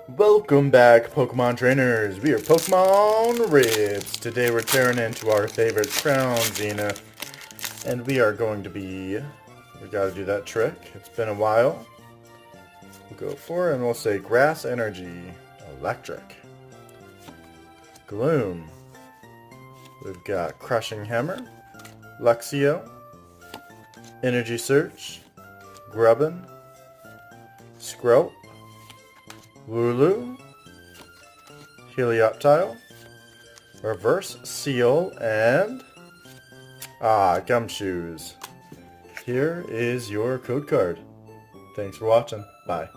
Welcome back, Pokemon trainers. We are Pokemon Ribs. Today we're tearing into our favorite Crown Zenith. And we are going to be... We gotta do that trick. It's been a while. We'll go for it and we'll say Grass Energy. Electric. Gloom. We've got Crushing Hammer. Luxio. Energy Search. Grubbin. Skrelp. Wooloo, Helioptile, Reverse Seal, and Gumshoes. Here is your code card. Thanks for watching. Bye.